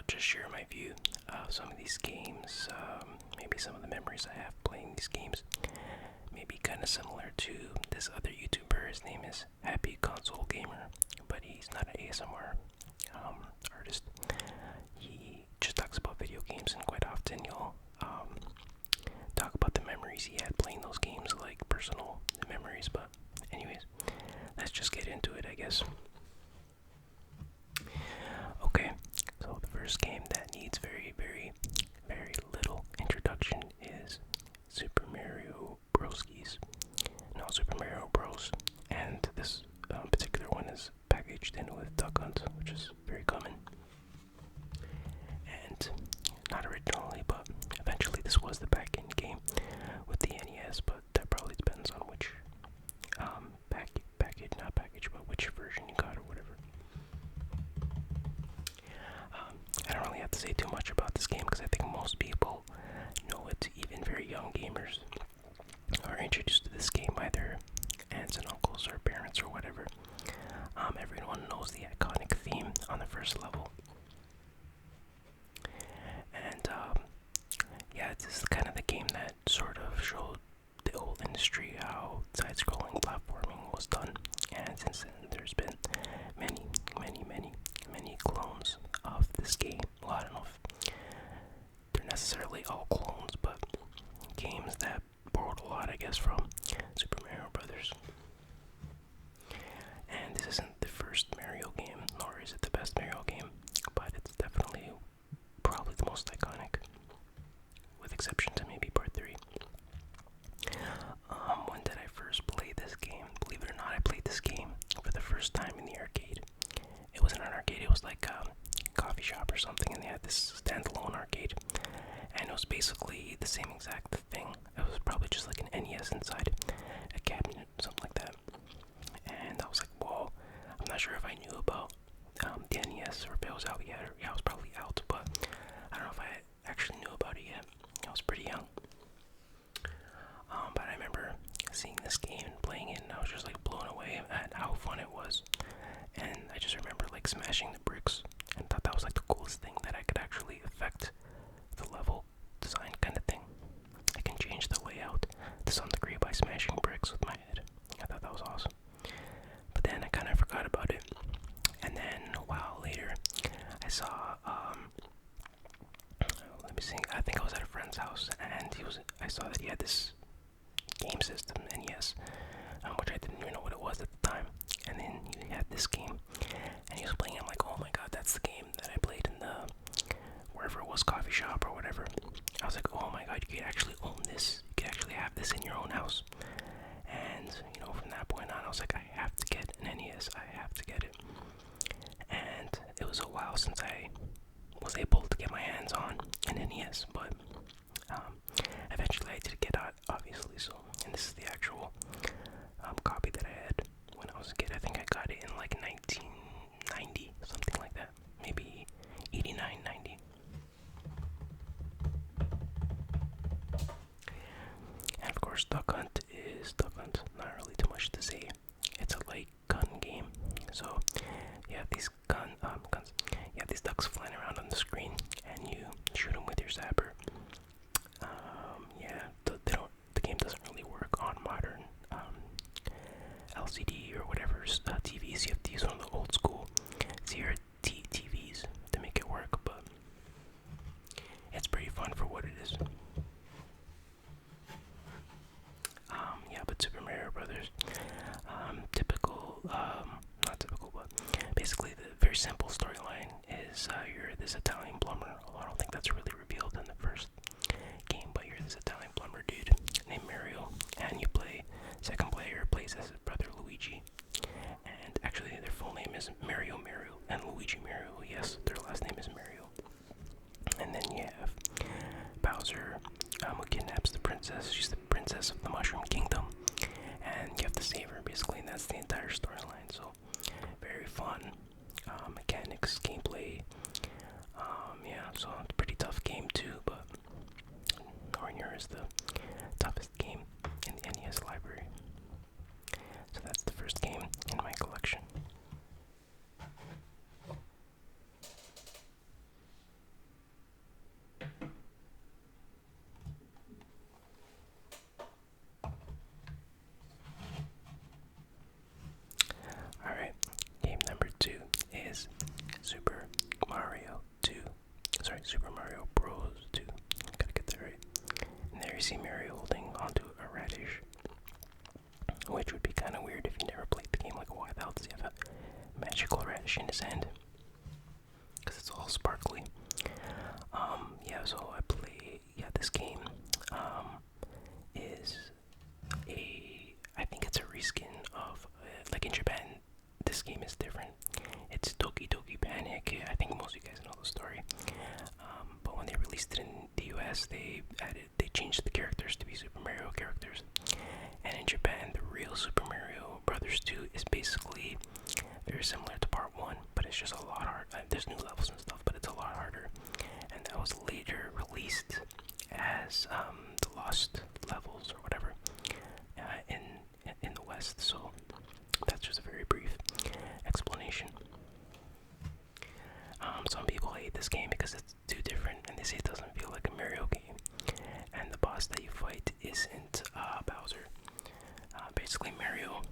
just share my view of some of these games, maybe some of the memories I have playing these games. Maybe kind of similar to this other YouTuber. His name is Happy Console Gamer, but he's not an ASMR artist. He just talks about video games, and quite often he'll talk about the memories he had playing those games, like personal memories. But anyways, let's just get into it, I guess. Okay, so the first game that needs very, very, very little introduction is Super Mario Broskies. No, Super Mario Bros. And this particular one is packaged in with Duck Hunt, which is very common. And not originally, but eventually this was the back-end game with the NES, but that probably depends on which not package, but which version you got or whatever. I don't really have to say too much about this game because I think most people know it, even very young gamers are introduced to this game by their aunts and uncles or parents or whatever. Everyone knows the iconic theme on the first level. And yeah, this is kind of the game that sort of showed the old industry how side-scrolling platforming was done. And since then, there's been many, many, many, many clones of this game. Well, I don't know if they're necessarily all clones, but games that borrowed a lot, I guess, from Super Mario Brothers. And this isn't the first Mario game, nor is it the best Mario game, but it's definitely probably the most iconic, with exception to maybe Part 3. When did I first play this game? Believe it or not, I played this game for the first time in the arcade. It wasn't an arcade, it was like a coffee shop or something, and they had this standalone arcade. And it was basically the same exact thing. It was probably just like an NES inside a cabinet, something like that. And I was like, whoa, I'm not sure if I knew about the NES or if it was out yet. Or, yeah, it was probably out, but I don't know if I actually knew about it yet. I was pretty young. But I remember seeing this game and playing it, and I was just like blown away at how fun it was. And I just remember like smashing the bricks and thought that was like the coolest thing, that I could actually affect the level design kind of thing. I can change the layout to some degree by smashing bricks with my head. I thought that was awesome. But then I kind of forgot about it. And then a while later, I saw, let me see, I think I was at a friend's house, and I saw that he had this game system, NES, which I didn't even know what it was at the time. And then he had this game, and he was playing it. I'm like, oh my god, that's the game that I played in the, wherever it was, coffee shop or whatever. I was like, oh my god, you could actually own this. You could actually have this in your own house. And, you know, from that point on, I was like, I have to get an NES. I have to get it. And it was a while since I was able to get my hands on an NES, but eventually I did get out, obviously. So, and this is the actual copy that I had when I was a kid. I think I got it in like 1990, something like that. Maybe 89, 90. And of course, Duck Hunt is Duck Hunt. Not really too much to say. It's a light gun game. So you have these guns. You have these ducks flying around on the screen, and you shoot them with your zapper. Yeah, the game doesn't really work on modern LCD or whatever TVs. You have to use one of the old school CRT TVs to make it work, but it's pretty fun for what it is. Yeah, but Super Mario Brothers, typical, not typical, but basically the very simple storyline is you're this Italian plumber. Although I don't think that's really revealed in the first game, but you're this Italian plumber dude named Mario, and you play, second player plays as his brother Luigi, and actually their full name is Mario and Luigi Mario. Yes, their last name is Mario. And then you have Bowser, who kidnaps the princess. She's the princess of the Mushroom Kingdom, and you have to save her, basically, and that's the entire storyline. So, very fun. Mechanics, gameplay. Yeah, so it's a pretty tough game too, but Nornier is the toughest game in the NES library. So that's the first game in my collection. you see Mario holding onto a radish, which would be kind of weird if you never played the game like a while else. You have a magical radish in his hand because it's all sparkly. Yeah, so I play. Yeah, this game is I think it's a reskin of like in Japan. This game is different. It's Doki Doki Panic. I think most of you guys know the story. But when they released it in the US, they changed the characters to be Super Mario characters. And in Japan, the real Super Mario Brothers 2 is basically very similar to Part 1, but it's just a lot harder. There's new levels and stuff, but it's a lot harder. And that was later released as the Lost Levels or whatever in the West. So that's just a very brief explanation. Some people hate this game because it's too different, and they say it doesn't feel like a Mario game. And the boss that you fight isn't Bowser. Basically, Mario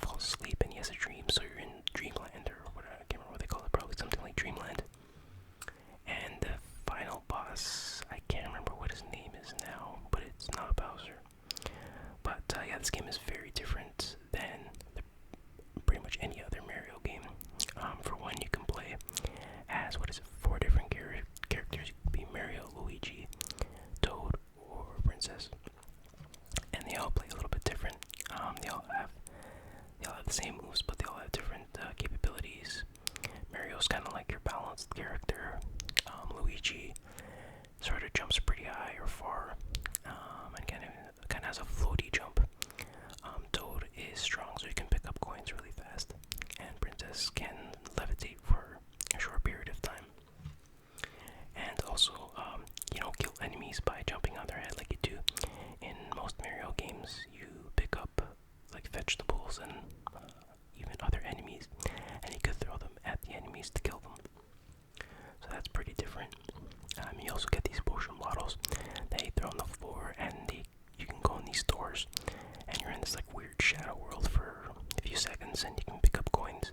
falls asleep and he has a dream, so you're in Dreamland or whatever. I can't remember what they call it. Probably something like Dreamland. And the final boss, I can't remember what his name is now, but it's not Bowser. But yeah, this game is very different than pretty much any other Mario game. For one, you can play as 4 different characters. You can be Mario, Luigi, Toad, or Princess, and they all play a little bit different. They all have the same moves, but they all have different capabilities. Mario's kind of like your balanced character. Luigi sort of jumps pretty high or far, and kind of has a floaty jump. Toad is strong, so you can pick up coins really fast, and Princess can levitate for a short period of time. And also, you don't kill enemies by jumping on their head like you do in most Mario games. You pick up like vegetables and even other enemies, and you could throw them at the enemies to kill them. So that's pretty different. You also get these potion bottles that you throw on the floor, and you can go in these stores, and you're in this like weird shadow world for a few seconds, and you can pick up coins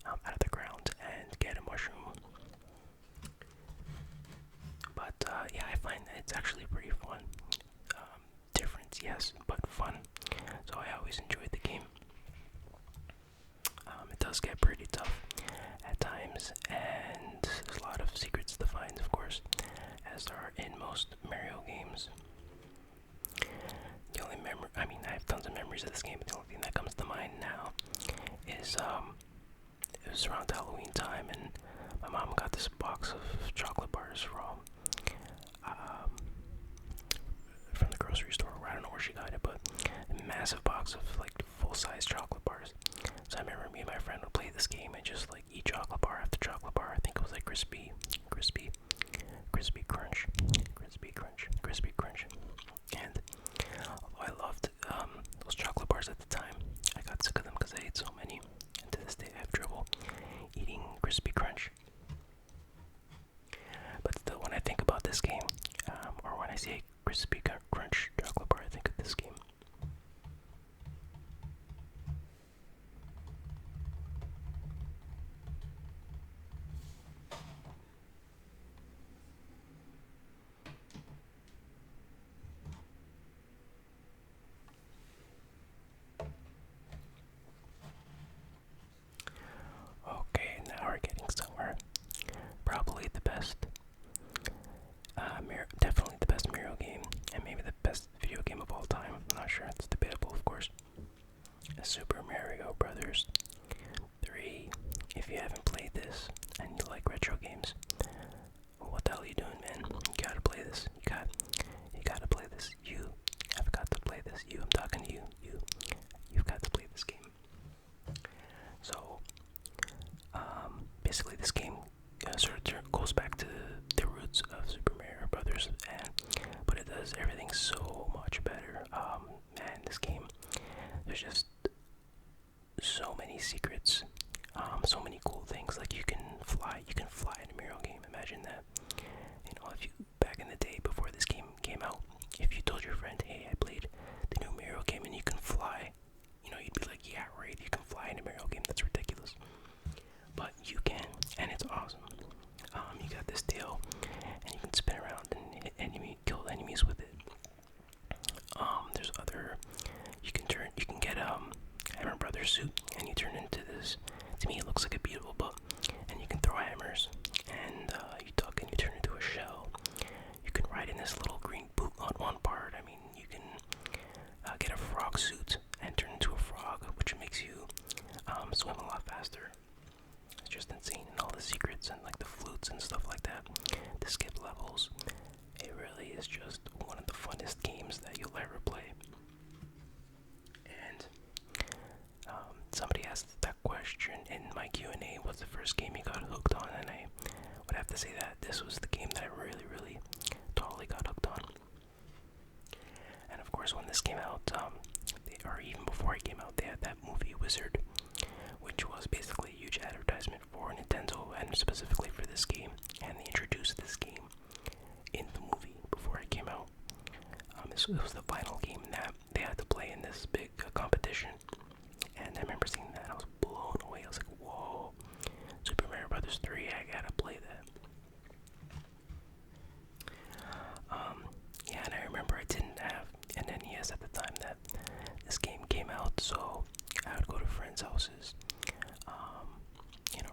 out of the ground and get a mushroom. But yeah, I find that it's actually pretty fun. Different, yes, but fun. So I always enjoyed the game. It does get pretty tough at times, and there's a lot of secrets to find, of course, as there are in most Mario games. The only I have tons of memories of this game, but the only thing that comes to mind now is it was around Halloween time, and my mom got this box of chocolate bars from the grocery store. I don't know where she got it, but a massive box of like full-size chocolate bars. So I remember me and my friend would play this game and just like eat chocolate bar after chocolate bar. I think it was like crispy crunch, crispy crunch. And although I loved those chocolate bars at the time, I got sick of them because I ate so many. And to this day, I have trouble eating crispy crunch. But still, when I think about this game, or when I see a crispy crunch chocolate bar, I think of this game. Okay, now we're getting somewhere. Probably the best, definitely the best Mario game, and maybe the best video game of all time. I'm not sure, it's debatable, of course. Super Mario Brothers 3. If you haven't played this and you like retro games, what the hell are you doing, man? You gotta play this. You gotta play this. You have got to play this. I'm talking to you. You've got to play this game. So, basically, this game sort of goes back to the roots of Super Mario Brothers, but it does everything so much better. Man, this game, there's just so many secrets, so many cool things. Like you can fly in a Mario game. Imagine that. If you back in the day before this game came out, if you told your friend, "Hey, I played the new Mario game and you can fly," you'd be like, "Yeah, right, you can fly in a Mario game. That's ridiculous." But you can, and it's awesome. You got this tail, and you can spin around and kill enemies with it. leather suit, and you turn into this. To me, it looks like a beautiful book, and you can throw hammers, and you duck and you turn into a shell. You can ride in this little green boot on one part. I mean, you can get a frog suit and turn into a frog, which makes you swim a lot faster. It's just insane, and all the secrets and like the flutes and stuff like that to skip levels. It really is just one of the funnest games that you'll ever play. And somebody asked that question in my Q&A, what's the first game you got hooked on? And I would have to say that this was the game that I really totally got hooked on. And of course, when this came out, or even before it came out, they had that movie Wizard, which was basically a huge advertisement for Nintendo and specifically for this game. And they introduced this game in the movie before it came out. It was the final game that they had to play in this big competition. And I remember seeing that, and I was blown away. I was like, whoa, Super Mario Brothers 3, I gotta play that. Yeah, and I remember I didn't have an NES at the time that this game came out, so I would go to friends' houses,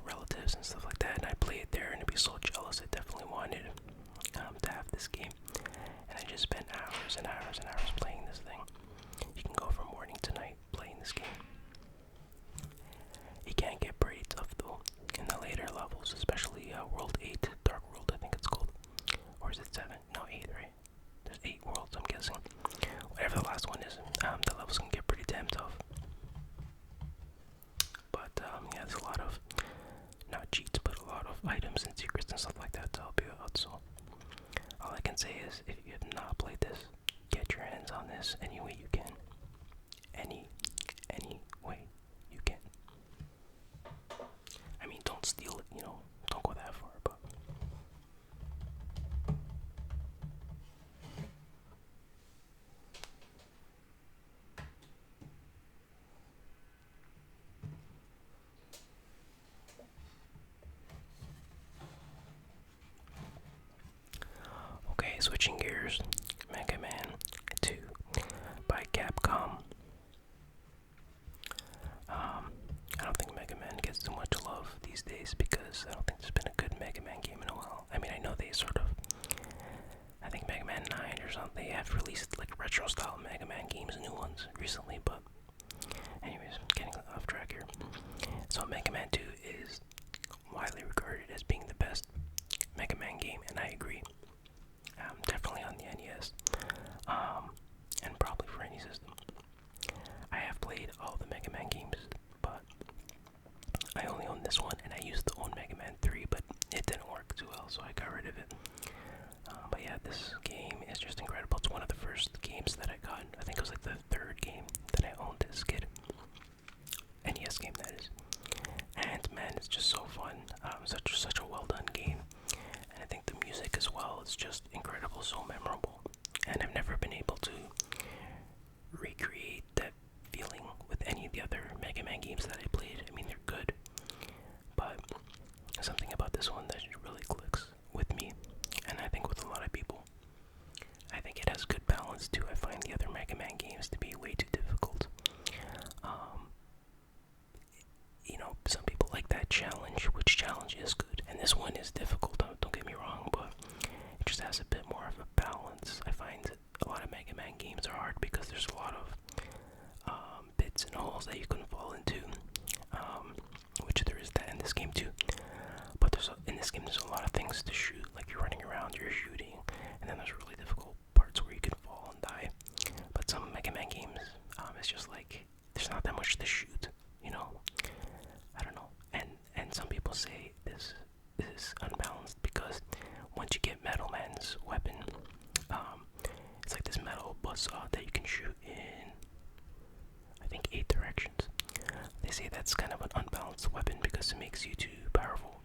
relatives and stuff like that, and I'd play it there, and I'd be so jealous. I definitely wanted to have this game, and I just spent hours and hours and hours playing this thing. You can go from morning to night playing this game. It can get pretty tough though in the later levels, especially World 8, Dark World, I think it's called. Or is it 7? No, 8, right? There's 8 worlds, I'm guessing. Whatever the last one is, the levels can get pretty damn tough. But yeah, there's a lot of, not cheats, but a lot of items and secrets and stuff like that to help you out. So all I can say is, if you have not played this, get your hands on this any way you can. Any way you can. I mean, don't steal it, don't go that far, but okay, switching gears. Mega Man 2 by Capcom. I don't think Mega Man gets too much love these days because I don't think there's been a good Mega Man game in a while. I mean, I know they sort of, I think Mega Man 9 or something, they have released like retro style Mega Man games, new ones recently, but anyways, getting off track here. So Mega Man 2 is widely regarded as being the best Mega Man game, and I agree. Definitely on the NES, and probably for any system. I have played all the Mega Man games, but I only own this one, and I used to own Mega Man 3, but it didn't work too well, so I got rid of it. But yeah, this game is just incredible. It's one of the first games that I got. I think it was like the third game that I owned as a kid. NES game, that is. And man, it's just so fun. Such a well done game. And I think the music as well is just incredible, so memorable. And I've never been able to recreate that feeling with any of the other Mega Man games that I played. I mean, they're good, but something about this one that really clicks with me, and I think with a lot of people. I think it has good balance too. I find the other Mega Man games to be way too difficult. Some people like that challenge, which challenge is good, and this one is difficult, don't get me wrong, but it just has a bit more of a balance. I find that a lot of Mega Man games are hard because there's a lot of bits and holes that you can fall into, which there is that in this game too. But in this game there's a lot of things to shoot, like you're running around, you're shooting, and then there's really difficult parts where you can fall and die. But some Mega Man games, it's just like there's not that much to shoot, I don't know. And some people say this is unbalanced because once you get Metal Man's weapon, it's like this metal buzzsaw that you can shoot in, I think, 8 directions. They say that's kind of an unbalanced weapon because it makes you too powerful.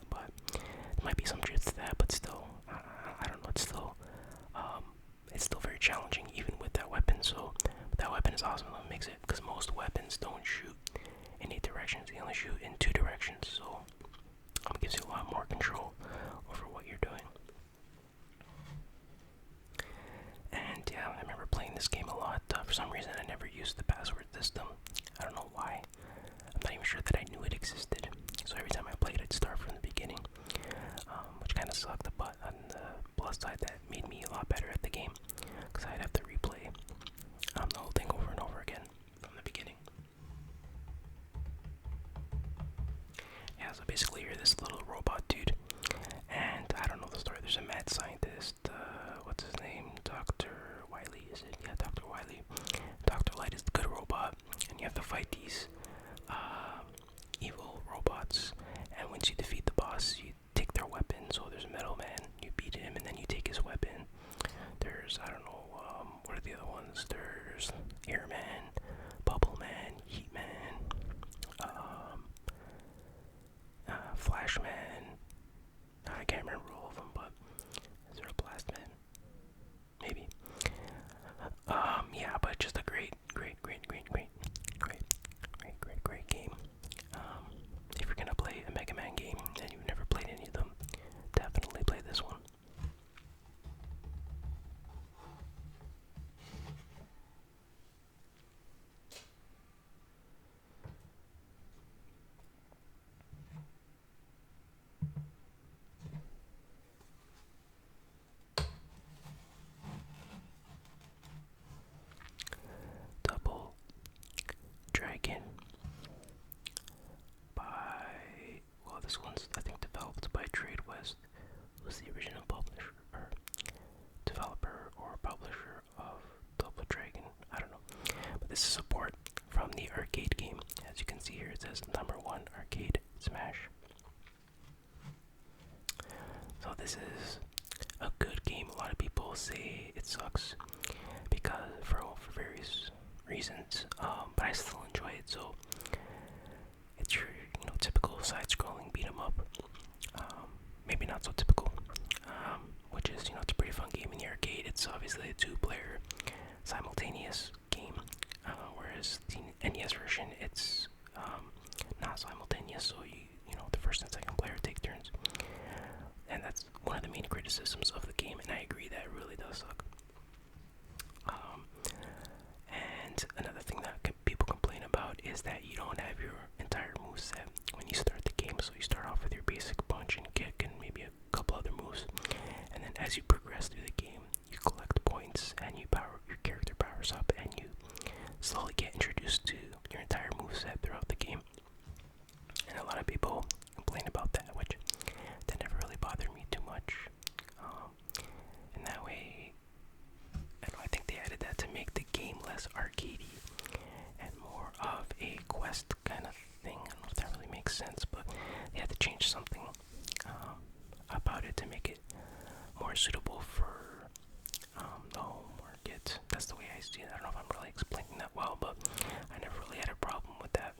But there might be some truth to that, but still, I don't know. It's still very challenging even with that weapon. So that weapon is awesome. That makes it, because most weapons don't shoot in 8 directions. They only shoot in 2 directions. So it gives you a lot more control over what you're doing. And yeah, I remember playing this game a lot. For some reason, I never used the password system. I don't know why. sure that I knew it existed. So every time I played, I'd start from the beginning, which kind of sucked. But on the plus side, that made me a lot better at the game, because I'd have to replay the whole thing over and over again from the beginning. Yeah, so basically you're this little robot dude, and I don't know the story. There's a mad scientist, what's his name? Dr. Wily, is it? Yeah, Dr. Wily. Dr. Light is the good robot, and you have to fight these evil robots, and once you defeat the boss, you take their weapon. So there's Metal Man, you beat him, and then you take his weapon. There's, I don't know, what are the other ones? There's Airman, Bubble Man, Heat Man, Flash Man. I can't remember all of them, but is there a Blast Man? Maybe. Yeah, but just a great game. If you're gonna play a Mega Man game and you've never played any of them, definitely play this one. Double Dragon by, well, this one's, I think, developed by Trade West, who's the original publisher, or developer, or publisher of Double Dragon. I don't know. But this is support from the arcade game. As you can see here, it says #1 Arcade Smash. So this is a good game. A lot of people say it sucks because for various reasons, but I still enjoy it. So it's your typical side-scrolling beat 'em up. Maybe not so typical, which is it's a pretty fun game in the arcade. It's obviously a two-player simultaneous game, whereas the NES version it's not simultaneous. So the first and second player take turns, and that's one of the main criticisms of the game. And I agree that it really does suck. And another thing that people complain about is that you don't have your entire moveset when you start the game. So you start off with your basic punch and kick and maybe a couple other moves, and then as you progress through the game, you collect points and your character powers up, and you slowly get introduced to your entire moveset throughout the game. And a lot of people complain about that, which that never really bothered me too much. In that way, I think they added that to make the game less arcadey and more of a quest kind of thing. I don't know if that really makes sense, but they had to change something about it to make it more suitable for the home market. That's the way I see it. I don't know if I'm really explaining that well, but I never really had a problem with that.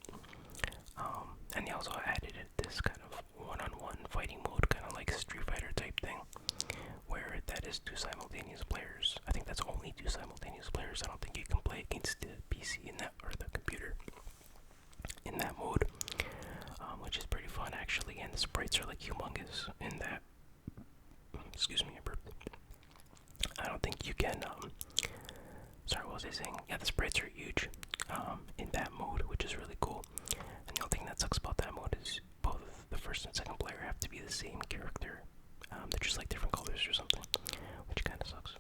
And they also added this kind of one-on-one fighting mode, kind of like Street Fighter type thing, where that is two simultaneous players. I think that's only two simultaneous players. I don't think you can play against the PC in that, or the computer in that mode, which is pretty fun actually. And the sprites are like humongous in that. Excuse me, I burped. I don't think you can. Sorry, what was I saying? Yeah, the sprites are huge in that mode, which is really cool. And the only thing that sucks about that mode is both the first and second player have to be the same character. They're just like different colors or something, which kind of sucks.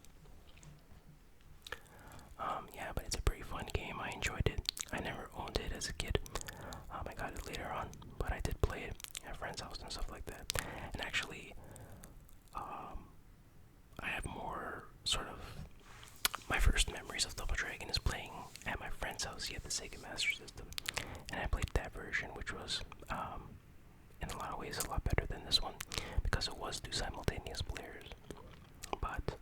Yeah, but it's a pretty fun game. I enjoyed it. I never owned it as a kid. I got it later on, but I did play it at friends' house and stuff like that. And actually, I have more sort of, my first memories of Double Dragon is playing at my friend's house. He had the Sega Master System, and I played that version, which was in a lot of ways a lot better than this one, because it was two simultaneous players. But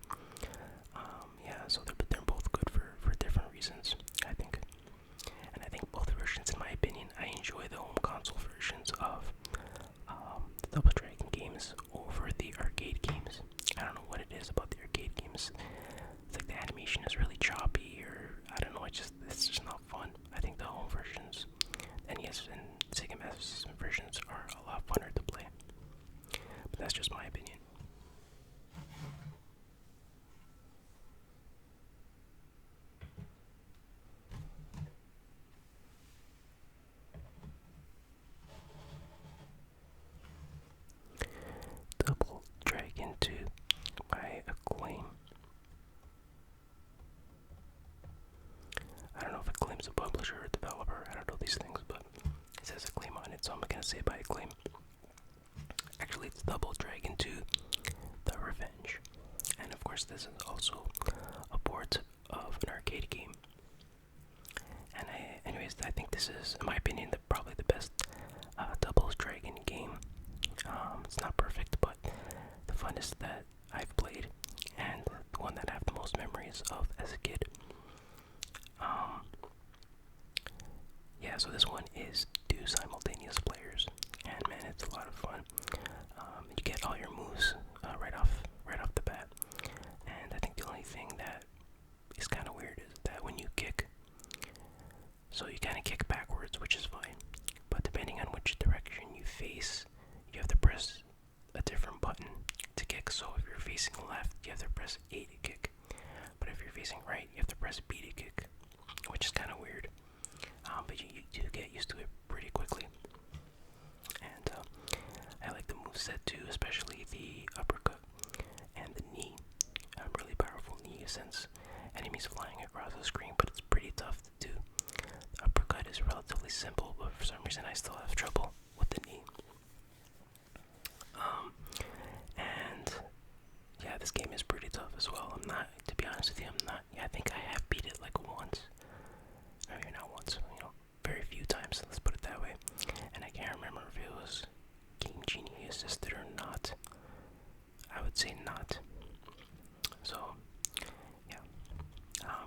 yeah, so they're both good for different reasons, I think. And I think both versions, in my opinion, I enjoy the home console versions of the Double Dragon games over the arcade games. I don't know what it is about the arcade games. It's like the animation is really choppy, or I don't know, it's just not fun. I think the home versions, NES and Sega Master System versions, are a lot funner to play. But that's just my opinion. Alright, so I'm gonna say by acclaim. Actually, it's Double Dragon 2 The Revenge. And of course, this is also a port of an arcade game. And anyways, I think this is, in my opinion, probably the best Double Dragon game. It's not perfect, but the funnest that I've played, and the one that I have the most memories of as a kid. Yeah, so this one is 2 simultaneous players, and man, it's a lot of fun. You get all your moves right off the bat, and I think the only thing that is kind of weird is that when you kick, so you kind of kick backwards, which is fine, but depending on which direction you face, you have to press a different button to kick. So if you're facing left, you have to press A to kick, but if you're facing right, you have to press B to kick, which is kind of weird. But you do get used to it pretty quickly. And I like the moveset too, especially the uppercut and the knee. Really powerful knee since enemies flying across the screen, but it's pretty tough to do. The uppercut is relatively simple, but for some reason I still have trouble with the knee. And yeah, this game is pretty tough as well. I'm not, to be honest with you, I think I have beat it like once. I mean, not once, very few times, let's put it that way. And I can't remember if it was Game Genie assisted or not. I would say not. So, yeah.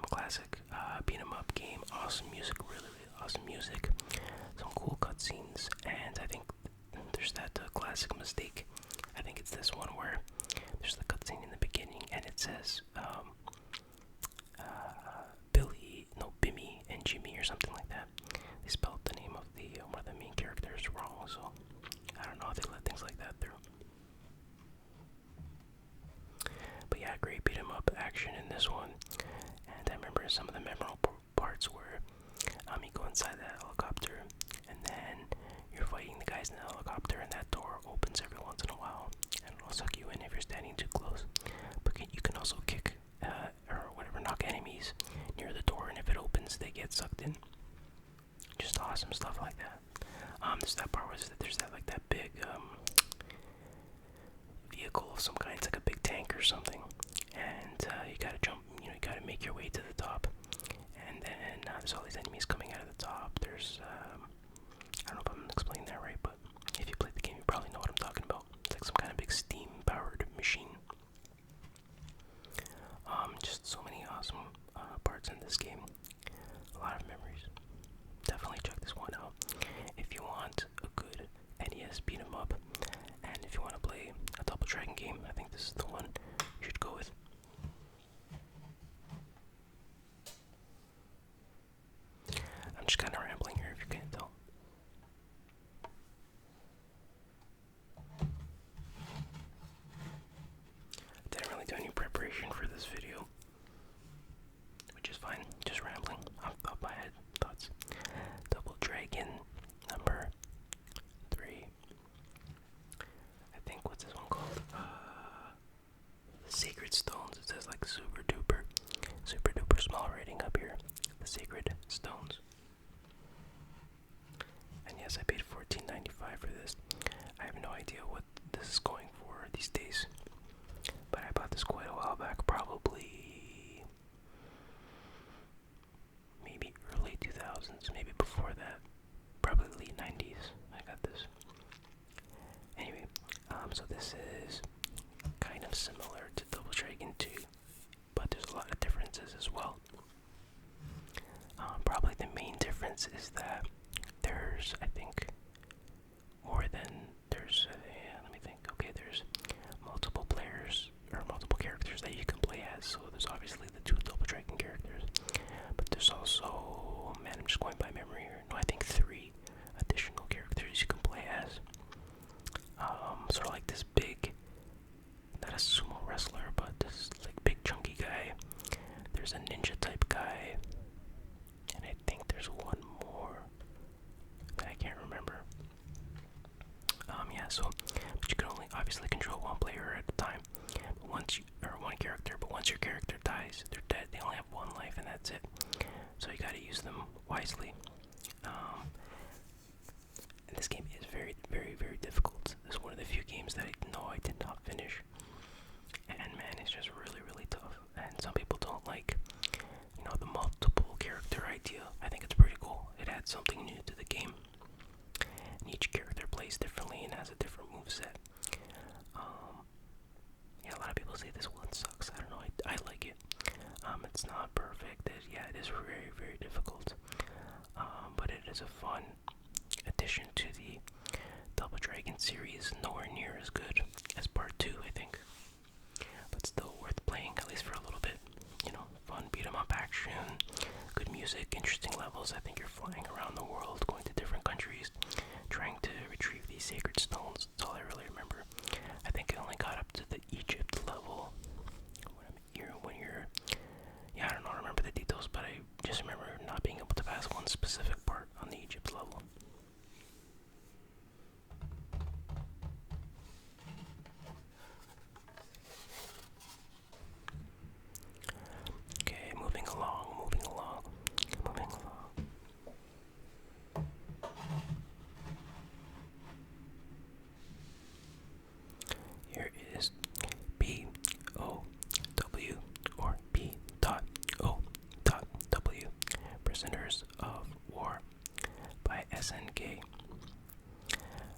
Classic beat 'em up game. Awesome music, really, really awesome music. Some cool cutscenes, and I think there's that classic mistake. I think it's this one where there's the cutscene in the beginning, and it says Bimmy and Jimmy or something like that. They spelled the name of one of the main characters wrong, so I don't know if they let things like that through. But yeah, great beat 'em up action in this one. And I remember some of the memorable parts where you go inside that helicopter, and then you're fighting the guys in the helicopter, and that door opens every once in a while, and it'll suck you in if you're standing too close. But you can also kick or whatever, knock enemies near the door, and if it opens, they get sucked in. Just awesome stuff like that. There's that part where there's that big vehicle of some kind. It's like a big tank or something, and you gotta jump. You gotta make your way to the top, and then there's all these enemies coming out of the top. There's I don't know if I'm explaining that right, but if you played the game, you probably know what I'm talking about. It's like some kind of big steam-powered machine. Just so many awesome parts in this game. A lot of memories. Definitely check this one out if you want a good NES beat 'em up, and if you want to play a Double Dragon game, I think this is the one you should go with. I'm just kind of rambling here if you can't tell. Didn't really do any preparation for this video, which is fine. Just rambling off the top of my head. Thoughts. Double Dragon number 3. I think, what's this one called? Sacred Stones. It says like super duper small rating up here. The Sacred Stones. And yes, I paid $14.95 for this. I have no idea what this is going for these days, but I bought this quite a while back, probably maybe early 2000s, maybe before that, probably late 90s. I got this. Anyway, so this is kind of similar to Double Dragon 2, but there's a lot of differences as well. Probably the main difference is that there's, I think, let me think. Okay, there's multiple players or multiple characters that you can play as. So there's obviously the 2 Double Dragon characters, but there's also, man, I'm just going by memory here. No, I think 3 additional characters you can play as. Sort of like this big, not a sumo wrestler, but this like big chunky guy. There's a ninja type guy, and I think there's one more that I can't remember. Yeah, so but you can only obviously control one player at a time. But one character, but once your character dies, they're dead. They only have 1 life, and that's it. So you gotta use them wisely. And this game is very, very, very difficult. It's one of the few games that I know I did not finish. And man, it's just really, really tough. And some people don't like, the multiple character idea. I think it's pretty cool. It adds something new to the game. And each character plays differently and has a different moveset. Yeah, a lot of people say this one sucks. I don't know. I like it. It's not perfect. It is very, very difficult. But it is a fun addition to the Double Dragon series. Nowhere near as good as part 2, I think. But still worth playing, at least for a little bit. Fun beat 'em up action, good music, interesting levels. I think you're flying around the world, going to different countries, trying to retrieve these sacred stones. That's all I really remember. I think I only got up to the Egypt level. Yeah, I don't remember the details, but I just remember not being able to pass one specific part on the Egypt level. Okay, moving along. Here is P.O.W. or P.O.W. Prisoners of War by SNK.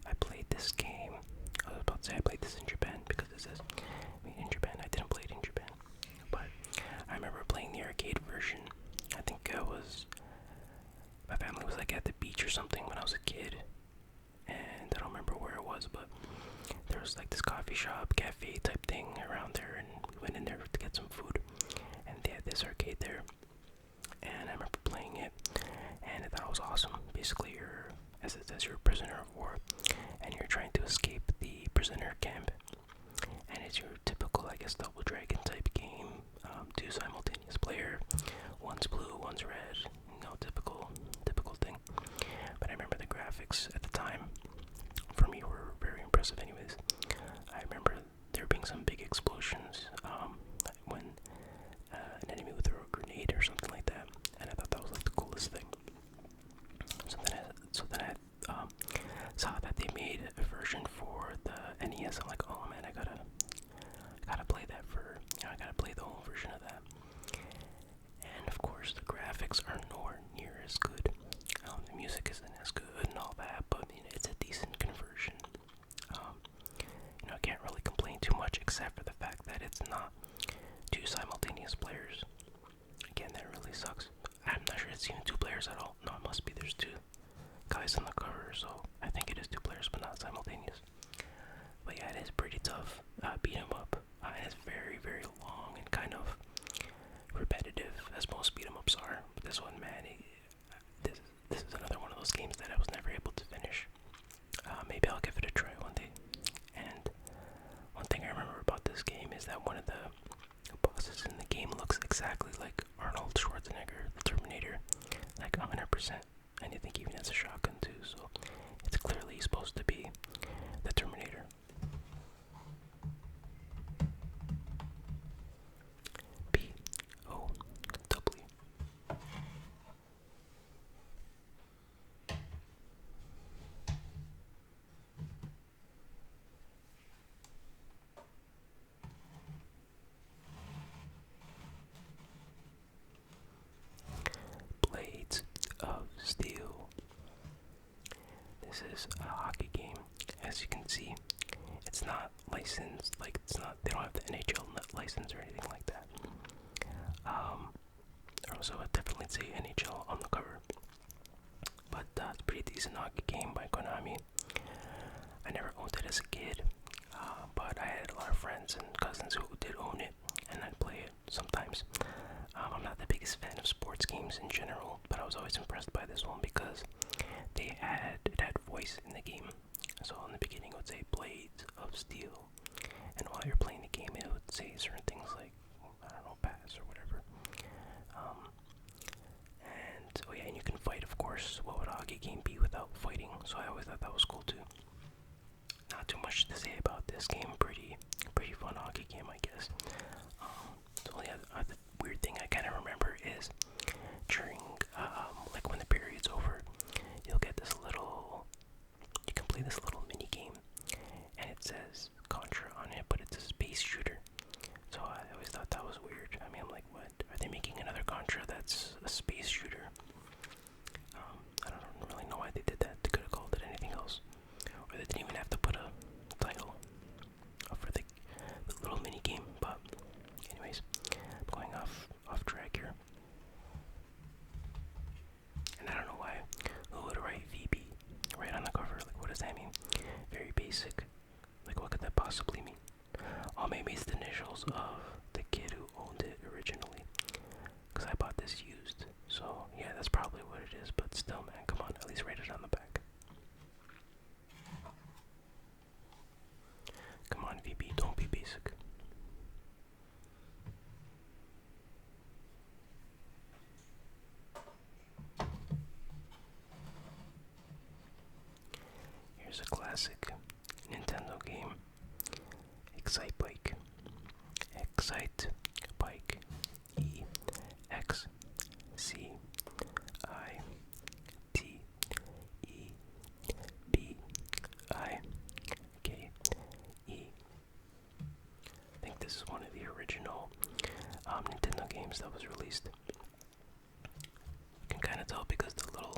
I played this game. I was about to say I played this in Japan because it says in Japan. I didn't play it in Japan, but I remember playing the arcade version. I think my family was like at the beach or something when I was a kid, and I don't remember where it was, but there was like this coffee shop, cafe type thing around there, and we went in there to get some food, and they had this arcade there, and I remember playing it, and I thought it was awesome. Basically, as it says, you're a prisoner of war, and you're trying to escape the prisoner camp, and it's your typical, I guess, Double Dragon type game. Two simultaneous player, one's blue, one's red, typical thing. But I remember the graphics at the time, for me, were very impressive anyways. I remember there being some big explosions when an enemy would throw a grenade or something like that, and I thought that was like the coolest thing. So then I saw that they made a version for the NES. I'm like, oh man, I gotta play that I gotta play the whole version of that. And of course, the graphics are nowhere near as good. The music isn't as good and all that, but it's a decent conversion. I can't really complain too much except for the fact that it's not two simultaneous players. Again, that really sucks. I'm not sure it's even two players at all. No, it must be. There's two guys on the cover, so I think it is two players, but not simultaneous. But yeah, it is pretty tough. Beat 'em up. And it's very, very long and kind of repetitive, as most beat 'em ups are. But this one, man, this is another one of those games that I was never able to finish. Maybe I'll give it a try one day. And one thing I remember about this game is that one of the bosses in the game looks exactly like Arnold Schwarzenegger, the Terminator, like 100%. And I think even has a shotgun too, so it's clearly supposed to be the Terminator. P.O.W. Blades of Steel. This is a hockey game. As you can see, it's not licensed, they don't have the NHL license or anything like that. Also, I definitely say NHL on the cover. But it's a pretty decent hockey game by Konami. I never owned it as a kid, but I had a lot of friends and cousins who did own it, and I'd play it sometimes. I'm not the biggest fan of sports games in general, but I was always impressed by this one because it had voice in the game. So in the beginning it would say Blades of Steel, and while you're playing the game it would say certain things like, I don't know, pass or whatever. And you can fight, of course. What would a hockey game be without fighting? So I always thought that was cool too. Not too much to say about this game. Pretty fun hockey game, I guess. The weird thing I kind of remember is during, like when the period's over, you'll get this little space shooter. So I always thought that was weird. I mean, I'm like, what? Are they making another Contra that's a space shooter? I don't really know why they did that. They could have called it anything else. Or they didn't even have to put a title for the little mini game. But anyways, I'm going off track here. And I don't know why. Who would write VB right on the cover? Like, what does that mean? Very basic. Like, what could that possibly mean? Oh, maybe it's the initials of the kid who owned it originally. Because I bought this used. So, yeah, that's probably what it is. But still, man, come on. At least write it on the back. Come on, VB. Don't be basic. Here's a classic Nintendo game. Excitebike. Excitebike. EXCITEBike. I think this is one of the original Nintendo games that was released. You can kind of tell because the little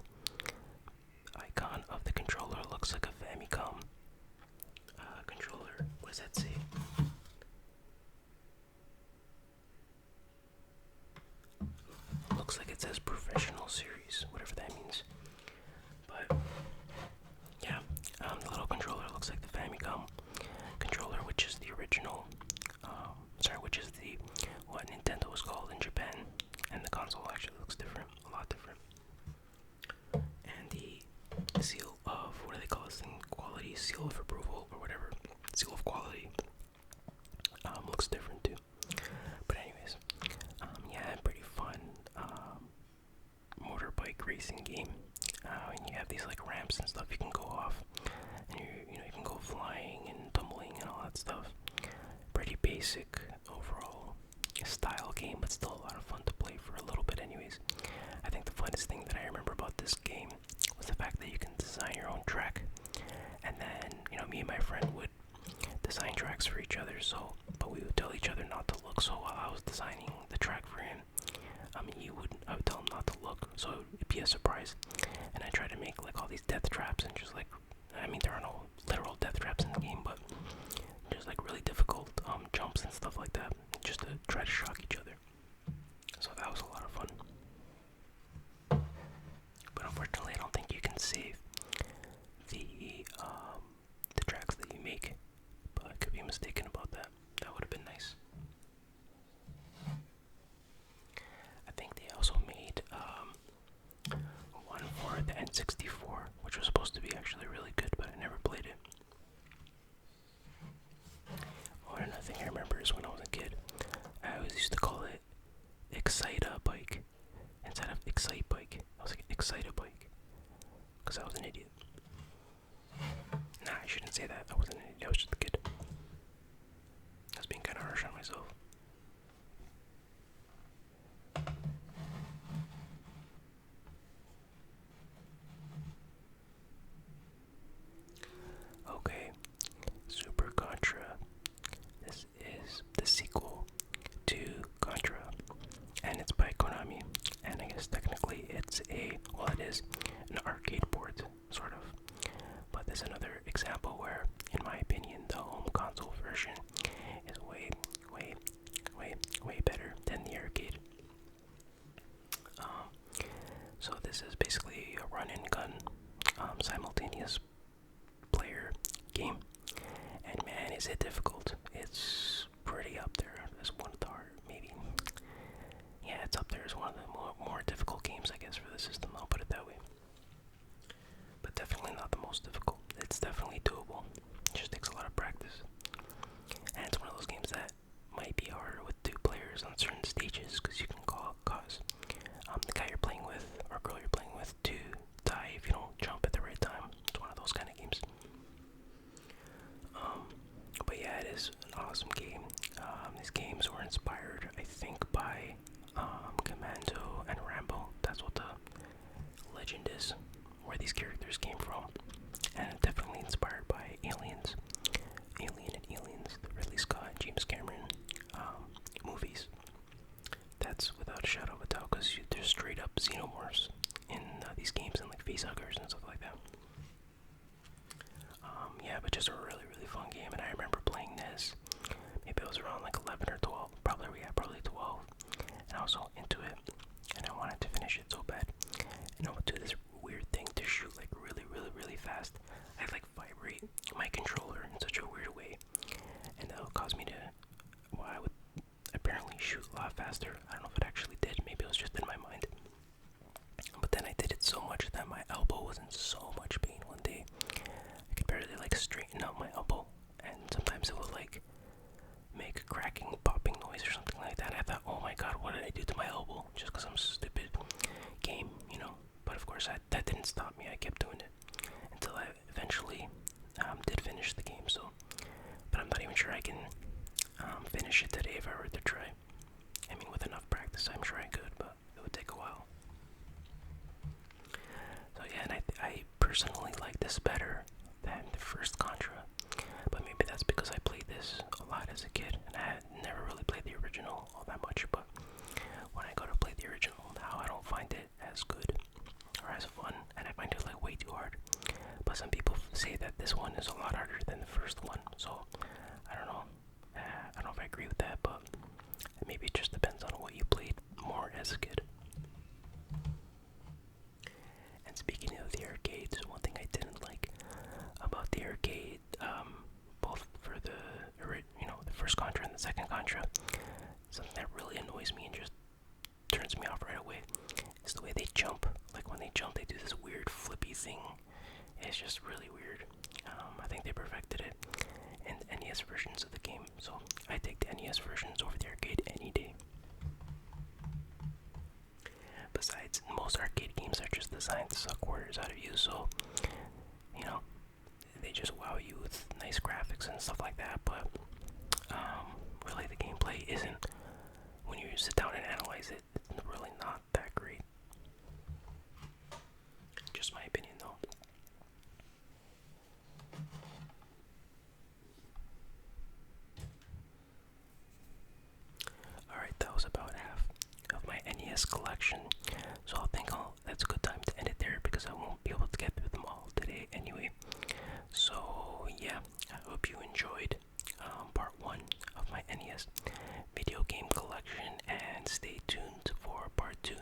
icon of the controller looks like a Famicom controller. What does that say? Looks like it says professional series, whatever that means. But yeah, the little controller looks like the Famicom controller, which is the original. Which is what Nintendo was called in Japan, and the console actually looks different, a lot different. And the seal of, what do they call this thing? Quality, seal of approval, or whatever. Seal of quality. Looks different too. But anyways, yeah, pretty fun motorbike racing game. And you have these like ramps and stuff you can go off, and you can go flying and tumbling and all that stuff. Pretty basic overall style game, but still a lot of fun to play for a little bit anyways. I think the funnest thing that I remember about this game was the fact that you can design your own track, and then me and my friend would design tracks for each other, but we would tell each other not to look. So while I was designing the track for him, I would tell him not to look, so it'd be a surprise. And I tried to make like all these death traps, and just like, there are no literal death traps in the game, but just like really difficult jumps and stuff like that, just to try to shock each other. So that was a lot of fun. But unfortunately, I don't think you can save the tracks that you make. But I could be mistaken about that. That would have been nice. I think they also made one for the N64, which was supposed to be actually really good, but I never played it. Oh, another thing I remember is when I was a kid, I always used to call it Excitebike instead of Excitebike. I was like Excitebike because I was an idiot. Nah, I shouldn't say that. I wasn't an idiot. I was just a kid. I was being kind of harsh on myself. Okay, Super Contra. This is the sequel to Contra, and it's by Konami. And I guess technically it is an arcade port, sort of. But there's another example where, in my opinion, the home console version is way better than the arcade. So this is basically a run and gun, simultaneous player game, and man, is it difficult. It's pretty up there as one of the it's up there as one of the more difficult games, I guess, for the system. I'll put it that way. But definitely not the most difficult. It's definitely doable. It just takes a lot of practice. And it's one of those games that might be harder with two players on certain stages, because you can cause the guy you're playing with or girl you're playing with to die if you don't jump at the right time. It's one of those kind of games. But yeah, it is an awesome game. These games were inspired, I think, by Commando and Rambo. That's what the legend is, where these characters came from. And definitely inspired by Aliens. Alien and Aliens, the Ridley Scott and James Cameron faster. I don't know if it actually did. Maybe it was just in my mind. But then I did it so much that my elbow was in so much pain one day. I could barely like straighten out my elbow, and sometimes it would like make a cracking, popping noise or something like that. I thought, oh my god, what did I do to my elbow? Just because I'm stupid game, you know. But of course, that didn't stop me. I kept doing it until I eventually did finish the game. So, but I'm not even sure I can finish it today if I were to try. I mean, with enough practice, I'm sure I could, but it would take a while. So yeah, and I personally like this better than the first Contra, but maybe that's because I played this a lot as a kid, and I had never really played the original all that much. But when I go to play the original now, I don't find it as good or as fun, and I find it like way too hard. But some people say that this one is a lot harder than the first one, so I don't know. I don't know if I agree with that, but maybe it just depends on what you played more as a kid. And speaking of the arcades, one thing I didn't like about the arcade, both for the the first Contra and the second Contra, something that really annoys me and just turns me off right away, is the way they jump. Like when they jump, they do this weird flippy thing. It's just really weird. I think they perfected it in the NES versions of the game, so I take the NES versions over the arcade any day. Besides, most arcade games are just designed to suck quarters out of you, so, you know, they just wow you with nice graphics and stuff like that, but really the gameplay isn't, when you sit down and analyze it, it's really not that great. Just my opinion, though. Alright, that was about half of my NES collection, so I think that's a good time to end it there because I won't be able to get through them all today anyway. So yeah, I hope you enjoyed part 1 of my NES video game collection, and stay tuned for part 2.